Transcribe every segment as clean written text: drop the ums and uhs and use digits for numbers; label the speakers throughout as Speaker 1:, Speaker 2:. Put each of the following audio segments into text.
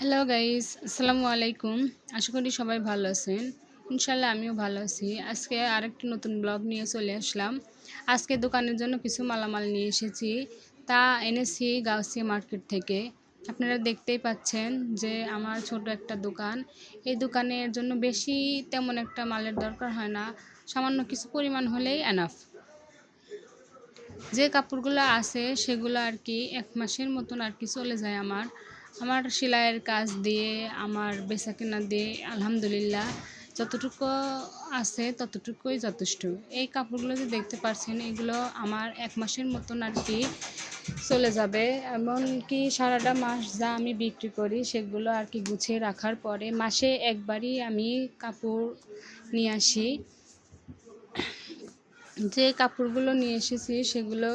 Speaker 1: Hello guys, আসসালামু আলাইকুম। আশা করি সবাই ভালো আছেন। ইনশাল্লাহ আমিও ভালো আছি। আজকে আরেকটি নতুন ব্লগ নিয়ে চলে আসলাম। আজকে দোকানের জন্য কিছু মালামাল নিয়ে এসেছি। তা এনেছি গাউসিয়া মার্কেট থেকে। আপনারা দেখতেই পাচ্ছেন যে আমার ছোট একটা দোকান। এই দোকানের জন্য বেশি তেমন একটা মালের দরকার হয় না। সামান্য কিছু পরিমাণ হলেই এনাফ। যে কাপড়গুলো আছে সেগুলো আর কি 1 মাসের মতন আর কি চলে যায় আমার সেলাইয়ের কাজ দিয়ে, আমার বেচাকেনা দিয়ে আলহামদুলিল্লাহ যতটুকু আছে ততটুকুই যথেষ্ট। এই কাপড়গুলো যে দেখতে পাচ্ছেন এগুলো আমার 1 মাসের মতন আর কি চলে যাবে। এমনকি সারাটা মাস যা আমি বিক্রি করি সেগুলো আর কি গুছিয়ে রাখার পরে মাসে একবারই আমি কাপড় নিয়ে আসি। যে কাপড়গুলো নিয়ে এসেছি সেগুলো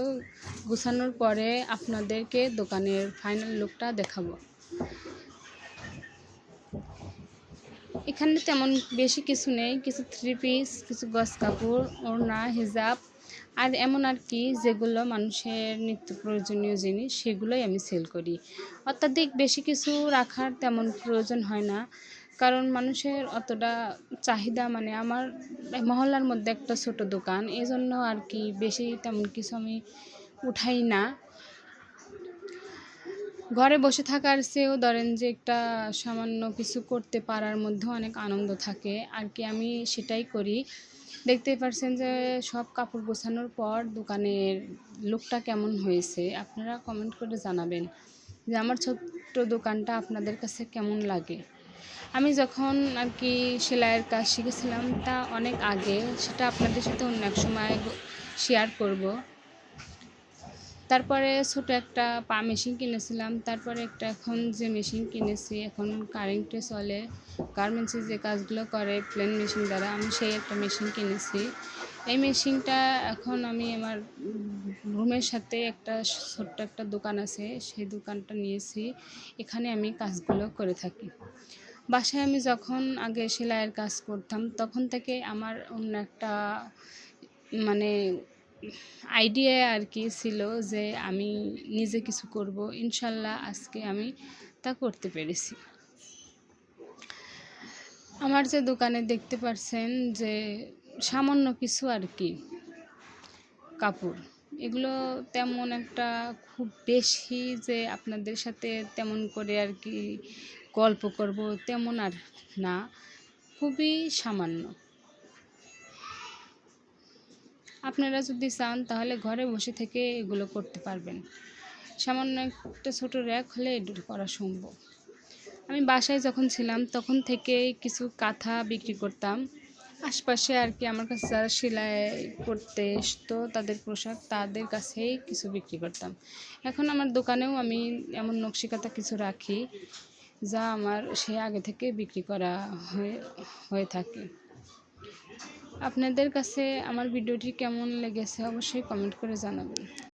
Speaker 1: গুছানোর পরে আপনাদেরকে দোকানের ফাইনাল লুকটা দেখাবো। এখানে তেমন বেশি কিছু নেই, কিছু 3 পিস, কিছু গজ কাপড়, ওড়না, হিজাব আর এমন আর কি যেগুলো মানুষের নিত্য প্রয়োজনীয় জিনিস সেগুলোই আমি সেল করি। অত্যাধিক বেশি কিছু রাখার তেমন প্রয়োজন হয় না, কারণ মানুষের অতটা চাহিদা মানে আমার মহল্লার মধ্যে একটা ছোট দোকান, এই জন্য আর কি বেশি তেমন কিছু আমি উঠাই না। ঘরে বসে থাকার চেয়েও ধরেন যে একটা সামান্য কিছু করতে পারার মধ্যেও অনেক আনন্দ থাকে আর কি, আমি সেটাই করি। দেখতেই পারছেন যে সব কাপড় গোছানোর পর দোকানের লুকটা কেমন হয়েছে, আপনারা কমেন্ট করে জানাবেন যে আমার ছোট্ট দোকানটা আপনাদের কাছে কেমন লাগে। আমি যখন আর কি সেলাইয়ের কাজ শিখেছিলাম তা অনেক আগে, সেটা আপনাদের সাথে অন্য এক সময় শেয়ার করব। তারপরে ছোট একটা পা মেশিন কিনেছিলাম, তারপরে একটা এখন যে মেশিন কিনেছি এখন কারেন্টে চলে, গার্মেন্টসে যে কাজগুলো করে প্লেন মেশিন দ্বারা, আমি সেই একটা মেশিন কিনেছি। এই মেশিনটা এখন আমি আমার রুমের সাথে একটা ছোট্ট একটা দোকান আছে, সেই দোকানটা নিয়েছি, এখানে আমি কাজগুলো করে থাকি। বাসায় আমি যখন আগে সেলাইয়ের কাজ করতাম তখন থেকে আমার অন্য একটা মানে আইডিয়া আর কি ছিল যে আমি নিজে কিছু করব। ইনশাল্লাহ আজকে আমি তা করতে পেরেছি। আমার যে দোকানে দেখতে পাচ্ছেন যে সামান্য কিছু আর কি কাপড়, এগুলো তেমন একটা খুব বেশি যে আপনাদের সাথে তেমন করে আর কি গল্প করব তেমন আর না, খুবই সামান্য। আপনারা যদি চান তাহলে ঘরে বসে থেকে এগুলো করতে পারবেন। সামান্য একটা ছোট র্যাক হলে এগুলো করা সম্ভব। আমি বাসায় যখন ছিলাম তখন থেকে কিছু কাঁথা বিক্রি করতাম আশপাশে আর কি, আমার কাছে যারা সেলাই করতে আসতো তাদের পোশাক, তাদের কাছেই কিছু বিক্রি করতাম। এখন আমার দোকানেও আমি এমন নকশি কাঁথা কিছু রাখি যা আমার সে আগে থেকে বিক্রি করা হয়ে থাকে। আপনাদের কাছে আমার ভিডিওটি কেমন লেগেছে অবশ্যই কমেন্ট করে জানাবেন।